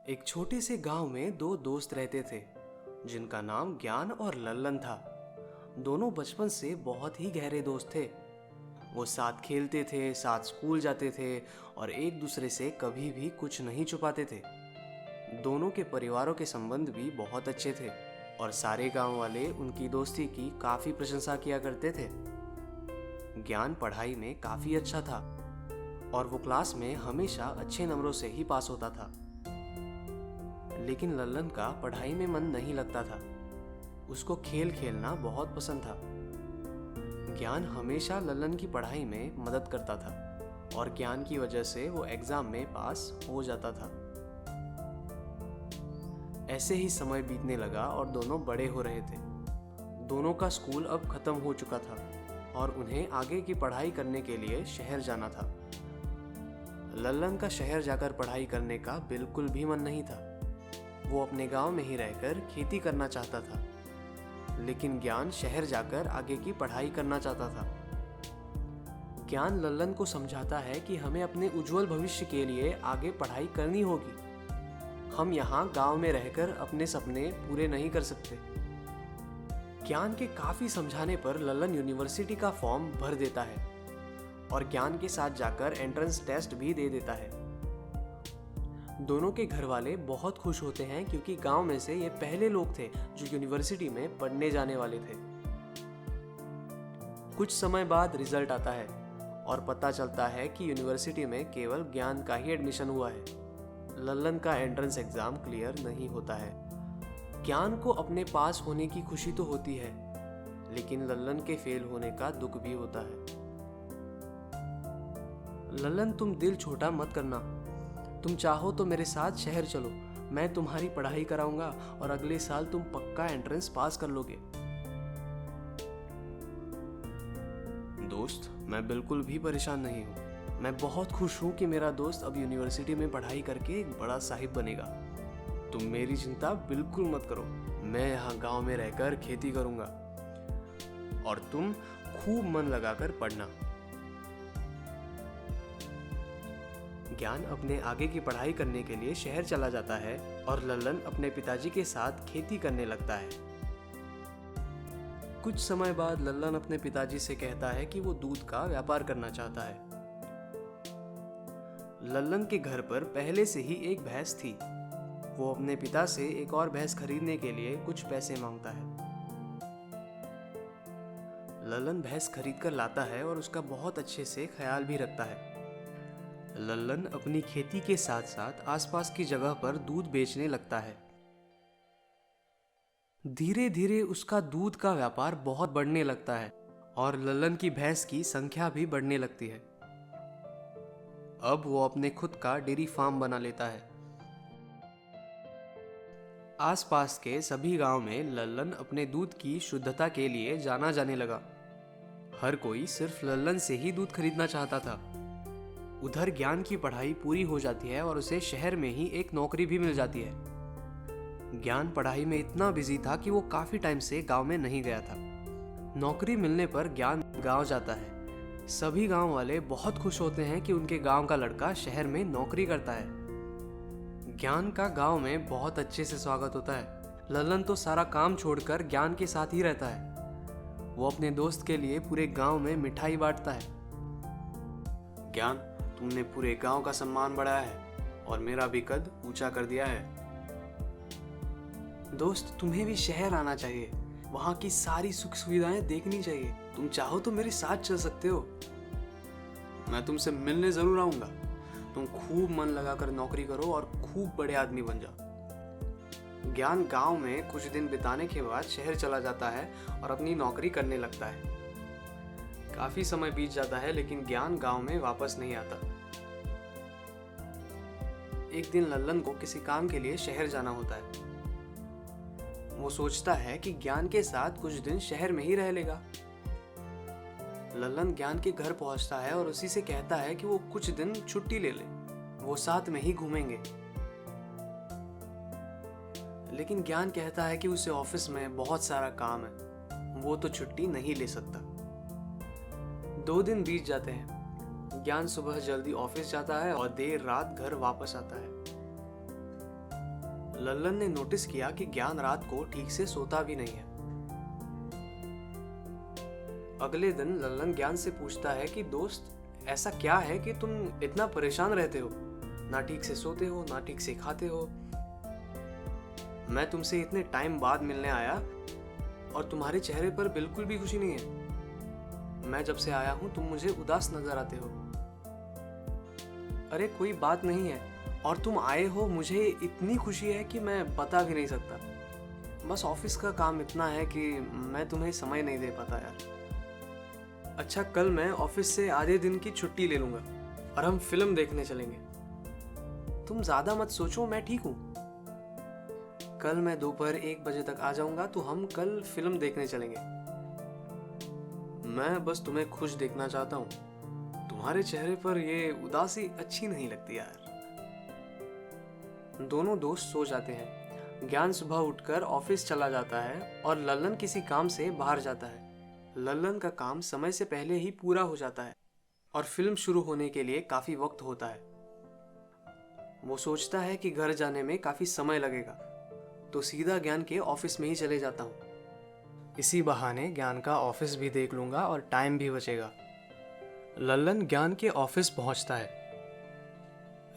एक छोटे से गांव में दो दोस्त रहते थे जिनका नाम ज्ञान और लल्लन था। दोनों बचपन से बहुत ही गहरे दोस्त थे। वो साथ खेलते थे, साथ स्कूल जाते थे और एक दूसरे से कभी भी कुछ नहीं छुपाते थे। दोनों के परिवारों के संबंध भी बहुत अच्छे थे और सारे गांव वाले उनकी दोस्ती की काफी प्रशंसा किया करते थे। ज्ञान पढ़ाई में काफी अच्छा था और वो क्लास में हमेशा अच्छे नंबरों से ही पास होता था। लेकिन लल्लन का पढ़ाई में मन नहीं लगता था। उसको खेल खेलना बहुत पसंद था। ज्ञान हमेशा लल्लन की पढ़ाई में मदद करता था और ज्ञान की वजह से वो एग्जाम में पास हो जाता था। ऐसे ही समय बीतने लगा और दोनों बड़े हो रहे थे। दोनों का स्कूल अब खत्म हो चुका था और उन्हें आगे की पढ़ाई करने के लिए शहर जाना था। लल्लन का शहर जाकर पढ़ाई करने का बिल्कुल भी मन नहीं था। वो अपने गांव में ही रहकर खेती करना चाहता था, लेकिन ज्ञान शहर जाकर आगे की पढ़ाई करना चाहता था। ज्ञान लल्लन को समझाता है कि हमें अपने उज्जवल भविष्य के लिए आगे पढ़ाई करनी होगी। हम यहाँ गांव में रहकर अपने सपने पूरे नहीं कर सकते। ज्ञान के काफी समझाने पर लल्लन यूनिवर्सिटी का फॉर्म भर देता है और ज्ञान के साथ जाकर एंट्रेंस टेस्ट भी दे देता है। दोनों के घर वाले बहुत खुश होते हैं क्योंकि गांव में से ये पहले लोग थे जो यूनिवर्सिटी में पढ़ने जाने वाले थे। कुछ समय बाद रिजल्ट आता है और पता चलता है कि यूनिवर्सिटी में केवल ज्ञान का ही एडमिशन हुआ है। लल्लन का एंट्रेंस एग्जाम क्लियर नहीं होता है। ज्ञान को अपने पास होने की खुशी तो होती है, लेकिन लल्लन के फेल होने का दुख भी होता है। लल्लन, तुम दिल छोटा मत करना। तुम चाहो तो मेरे साथ शहर चलो। मैं तुम्हारी पढ़ाई कराऊंगा और अगले साल तुम पक्का एंट्रेंस पास कर लोगे। दोस्त, मैं बिल्कुल भी परेशान नहीं हूँ। मैं बहुत खुश हूँ कि मेरा दोस्त अब यूनिवर्सिटी में पढ़ाई करके एक बड़ा साहिब बनेगा। तुम मेरी चिंता बिल्कुल मत करो। मैं यहाँ गांव में रहकर खेती करूंगा और तुम खूब मन लगाकर पढ़ना। ज्ञान अपने आगे की पढ़ाई करने के लिए शहर चला जाता है और लल्लन अपने पिताजी के साथ खेती करने लगता है। कुछ समय बाद लल्लन अपने पिताजी से कहता है कि वो दूध का व्यापार करना चाहता है। लल्लन के घर पर पहले से ही एक भैंस थी। वो अपने पिता से एक और भैंस खरीदने के लिए कुछ पैसे मांगता है। लल्लन भैंस खरीद कर लाता है और उसका बहुत अच्छे से ख्याल भी रखता है। लल्लन अपनी खेती के साथ साथ आसपास की जगह पर दूध बेचने लगता है। धीरे धीरे उसका दूध का व्यापार बहुत बढ़ने लगता है और लल्लन की भैंस की संख्या भी बढ़ने लगती है। अब वो अपने खुद का डेयरी फार्म बना लेता है। आसपास के सभी गांव में लल्लन अपने दूध की शुद्धता के लिए जाना जाने लगा। हर कोई सिर्फ लल्लन से ही दूध खरीदना चाहता था। उधर ज्ञान की पढ़ाई पूरी हो जाती है और उसे शहर में ही एक नौकरी भी मिल जाती है। ज्ञान पढ़ाई में इतना बिजी था कि वो काफी टाइम से गांव में नहीं गया था। नौकरी मिलने पर ज्ञान गांव जाता है। सभी गांव वाले बहुत खुश होते हैं कि उनके गांव का लड़का शहर में नौकरी करता है। ज्ञान का गांव में बहुत अच्छे से स्वागत होता है। लल्लन तो सारा काम छोड़कर ज्ञान के साथ ही रहता है। वो अपने दोस्त के लिए पूरे गांव में मिठाई बांटता है। ज्ञान, तुमने पूरे गांव का सम्मान बढ़ाया है और मेरा भी कद ऊंचा कर दिया है। दोस्त, तुम्हें भी शहर आना चाहिए। वहां की सारी सुख सुविधाएं देखनी चाहिए। तुम चाहो तो मेरे साथ चल सकते हो। मैं तुमसे मिलने जरूर आऊंगा। तुम खूब मन लगाकर नौकरी करो और खूब बड़े आदमी बन जाओ। ज्ञान गांव में कुछ दिन बिताने के बाद शहर चला जाता है और अपनी नौकरी करने लगता है। काफी समय बीत जाता है लेकिन ज्ञान गांव में वापस नहीं आता। एक दिन लल्लन को किसी काम के लिए शहर जाना होता है। वो सोचता है कि ज्ञान के साथ कुछ दिन शहर में ही रह लेगा। लल्लन ज्ञान के घर पहुंचता है और उसी से कहता है कि वो कुछ दिन छुट्टी ले ले, वो साथ में ही घूमेंगे। लेकिन ज्ञान कहता है कि उसे ऑफिस में बहुत सारा काम है, वो तो छुट्टी नहीं ले सकता। 2 दिन बीत जाते हैं। ज्ञान सुबह जल्दी ऑफिस जाता है और देर रात घर वापस आता है। लल्लन ने नोटिस किया कि ज्ञान रात को ठीक से सोता भी नहीं है। अगले दिन लल्लन ज्ञान से पूछता है कि दोस्त, ऐसा क्या है कि तुम इतना परेशान रहते हो? ना ठीक से सोते हो, ना ठीक से खाते हो। मैं तुमसे इतने टाइम बाद मिलने आया और तुम्हारे चेहरे पर बिल्कुल भी खुशी नहीं है। मैं जब से आया हूं तुम मुझे उदास नजर आते हो। अरे कोई बात नहीं है, और तुम आए हो मुझे इतनी खुशी है कि मैं बता भी नहीं सकता। बस ऑफिस का काम इतना है कि मैं तुम्हें समय नहीं दे पाता यार। अच्छा, कल मैं ऑफिस से आधे दिन की छुट्टी ले लूंगा और हम फिल्म देखने चलेंगे। तुम ज्यादा मत सोचो, मैं ठीक हूँ। कल मैं दोपहर 1 बजे तक आ जाऊंगा तो हम कल फिल्म देखने चलेंगे। मैं बस तुम्हें खुश देखना चाहता हूँ। तुम्हारे चेहरे पर ये उदासी अच्छी नहीं लगती यार। दोनों दोस्त सो जाते हैं। ज्ञान सुबह उठकर ऑफिस चला जाता है और लल्लन किसी काम से बाहर जाता है। लल्लन का काम समय से पहले ही पूरा हो जाता है और फिल्म शुरू होने के लिए काफी वक्त होता है। वो सोचता है कि घर जाने में काफी समय लगेगा, तो सीधा ज्ञान के ऑफिस में ही चले जाता हूँ। इसी बहाने ज्ञान का ऑफिस भी देख लूंगा और टाइम भी बचेगा। लल्लन ज्ञान के ऑफिस पहुंचता है।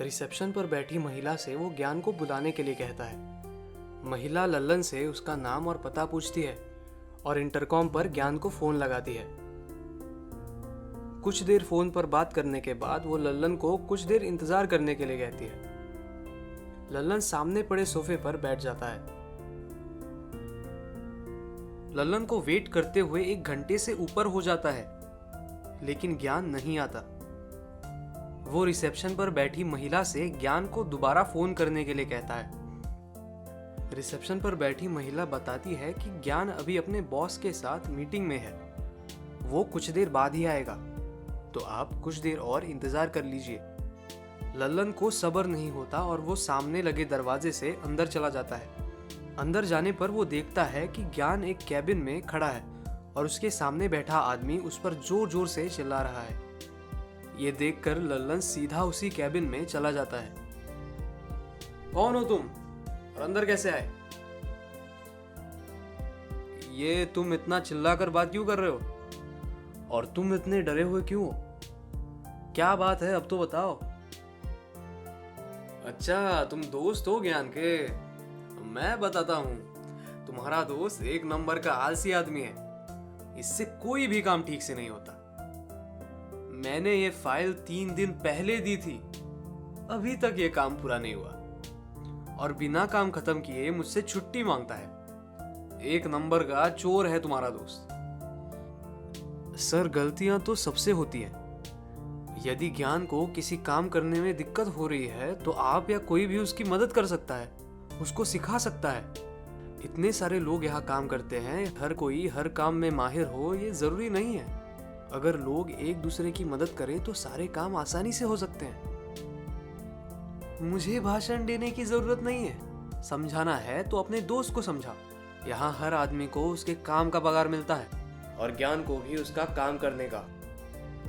रिसेप्शन पर बैठी महिला से वो ज्ञान को बुलाने के लिए कहता है। महिला लल्लन से उसका नाम और पता पूछती है और इंटरकॉम पर ज्ञान को फोन लगाती है। कुछ देर फोन पर बात करने के बाद वो लल्लन को कुछ देर इंतजार करने के लिए कहती है। लल्लन सामने पड़े सोफे पर बैठ जाता है। लल्लन को वेट करते हुए 1 घंटे से ऊपर हो जाता है, लेकिन ज्ञान नहीं आता। वो रिसेप्शन पर बैठी महिला से ज्ञान को दोबारा फोन करने के लिए कहता है। रिसेप्शन पर बैठी महिला बताती है कि ज्ञान अभी अपने बॉस के साथ मीटिंग में है। वो कुछ देर बाद ही आएगा, तो आप कुछ देर और इंतजार कर लीजिए। लल्लन को सब्र नहीं होता और वो सामने लगे दरवाजे से अंदर चला जाता है। अंदर जाने पर वो देखता है कि ज्ञान एक कैबिन में खड़ा है और उसके सामने बैठा आदमी उस पर जोर जोर से चिल्ला रहा है। ये देखकर लल्लन सीधा उसी कैबिन में चला जाता है। कौन हो तुम और अंदर कैसे आए? ये तुम इतना चिल्लाकर बात क्यों कर रहे हो? और तुम इतने डरे हुए क्यों हो? क्या बात है, अब तो बताओ। अच्छा, तुम दोस्त हो ज्ञान के? मैं बताता हूँ। तुम्हारा दोस्त 1 नंबर का आलसी आदमी है। इससे कोई भी काम ठीक से नहीं होता। मैंने ये फाइल 3 दिन पहले दी थी, अभी तक ये काम पूरा नहीं हुआ और बिना काम खत्म किए मुझसे छुट्टी मांगता है। 1 नंबर का चोर है तुम्हारा दोस्त। सर, गलतियां तो सबसे होती हैं। यदि ज्ञान को किसी काम करने में दिक्कत हो रही है तो आप या कोई भी उसकी मदद कर सकता है, उसको सिखा सकता है। इतने सारे लोग यहाँ काम करते हैं, हर कोई हर काम में माहिर हो ये जरूरी नहीं है। अगर लोग एक दूसरे की मदद करें तो सारे काम आसानी से हो सकते हैं। मुझे भाषण देने की जरूरत नहीं है। समझाना है तो अपने दोस्त को समझा। यहाँ हर आदमी को उसके काम का पगार मिलता है और ज्ञान को भी उसका काम करने का।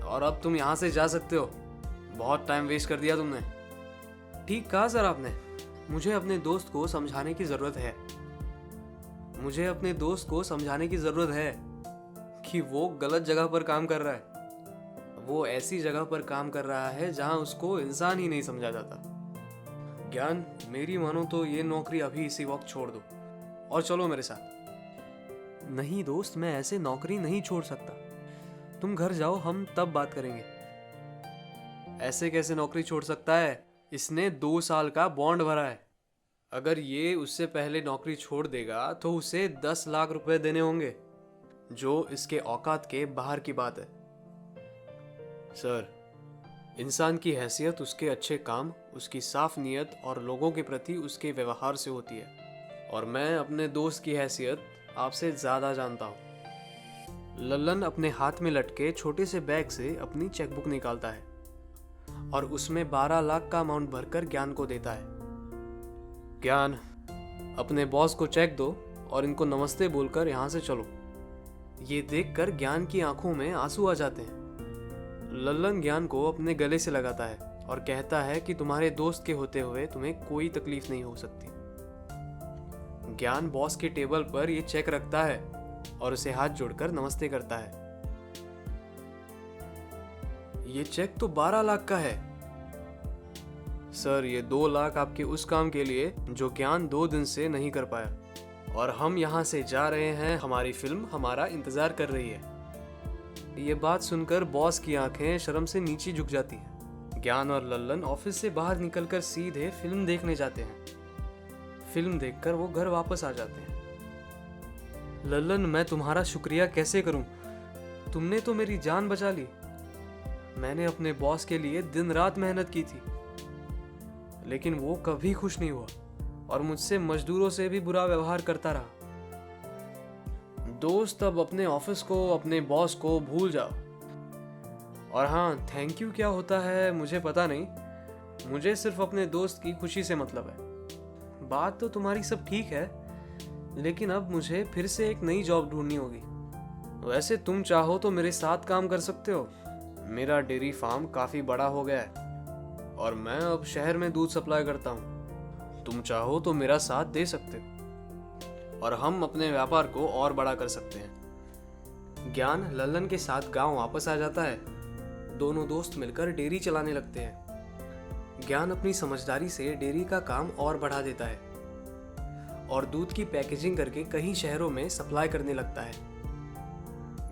और अब तुम यहाँ से जा सकते हो। बहुत टाइम वेस्ट कर दिया तुमने। ठीक कहा सर आपने। मुझे अपने दोस्त को समझाने की जरूरत है। मुझे अपने दोस्त को समझाने की जरूरत है कि वो गलत जगह पर काम कर रहा है। वो ऐसी जगह पर काम कर रहा है जहां उसको इंसान ही नहीं समझा जाता। ज्ञान, मेरी मानो तो ये नौकरी अभी इसी वक्त छोड़ दो और चलो मेरे साथ। नहीं दोस्त, मैं ऐसे नौकरी नहीं छोड़ सकता। तुम घर जाओ, हम तब बात करेंगे। ऐसे कैसे नौकरी छोड़ सकता है? इसने 2 साल का बॉन्ड भरा है। अगर ये उससे पहले नौकरी छोड़ देगा तो उसे 10 लाख रुपए देने होंगे, जो इसके औकात के बाहर की बात है। सर, इंसान की हैसियत उसके अच्छे काम, उसकी साफ नीयत और लोगों के प्रति उसके व्यवहार से होती है, और मैं अपने दोस्त की हैसियत आपसे ज्यादा जानता हूँ। लल्लन अपने हाथ में लटके छोटे से बैग से अपनी चेकबुक निकालता है और उसमें 12 लाख का अमाउंट भरकर ज्ञान को देता है। ज्ञान, अपने बॉस को चेक दो और इनको नमस्ते बोलकर यहाँ से चलो। ये देखकर ज्ञान की आंखों में आंसू आ जाते हैं। लल्लन ज्ञान को अपने गले से लगाता है और कहता है कि तुम्हारे दोस्त के होते हुए तुम्हें कोई तकलीफ नहीं हो सकती। ज्ञान बॉस के टेबल पर ये चेक रखता है और उसे हाथ जोड़कर नमस्ते करता है। ये चेक तो 12 लाख का है। सर, ये 2 लाख आपके उस काम के लिए जो ज्ञान 2 दिन से नहीं कर पाया, और हम यहाँ से जा रहे हैं, हमारी फिल्म हमारा इंतजार कर रही है। ये बात सुनकर बॉस की आंखें शर्म से नीचे झुक जाती हैं। ज्ञान और लल्लन ऑफिस से बाहर निकलकर सीधे फिल्म देखने जाते हैं। फिल्म देखकर वो घर वापस आ जाते हैं। लल्लन, मैं तुम्हारा शुक्रिया कैसे करूं? तुमने तो मेरी जान बचा ली। मैंने अपने बॉस के लिए दिन रात मेहनत की थी, लेकिन वो कभी खुश नहीं हुआ और मुझसे मजदूरों से भी बुरा व्यवहार करता रहा। दोस्त, अब अपने ऑफिस को, अपने बॉस को भूल जाओ। और हाँ, थैंक यू क्या होता है मुझे पता नहीं, मुझे सिर्फ अपने दोस्त की खुशी से मतलब है। बात तो तुम्हारी सब ठीक है, लेकिन अब मुझे फिर से एक नई जॉब ढूंढनी होगी। वैसे तुम चाहो तो मेरे साथ काम कर सकते हो। मेरा डेयरी फार्म काफी बड़ा हो गया है और मैं अब शहर में दूध सप्लाई करता हूँ। तुम चाहो तो मेरा साथ दे सकते हो और हम अपने व्यापार को और बड़ा कर सकते हैं। ज्ञान लल्लन के साथ गांव वापस आ जाता है। दोनों दोस्त मिलकर डेयरी चलाने लगते हैं। ज्ञान अपनी समझदारी से डेयरी का काम और बढ़ा देता है और दूध की पैकेजिंग करके कई शहरों में सप्लाई करने लगता है।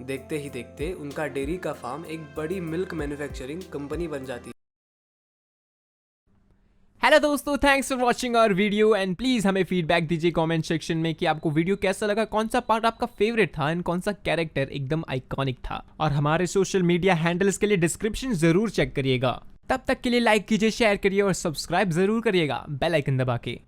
देखते ही देखते उनका डेयरी का फार्म एक बड़ी मिल्क मैन्युफैक्चरिंग कंपनी बन जाती है। हेलो दोस्तों, thanks for watching our video and please हमें फीडबैक दीजिए कमेंट सेक्शन में कि आपको वीडियो कैसा लगा, कौन सा पार्ट आपका फेवरेट था एंड कौन सा कैरेक्टर एकदम आइकॉनिक था। और हमारे सोशल मीडिया हैंडल्स के लिए डिस्क्रिप्शन जरूर चेक करिएगा। तब तक के लिए लाइक कीजिए, शेयर करिए और सब्सक्राइब जरूर करिएगा बेल आइकन दबा के।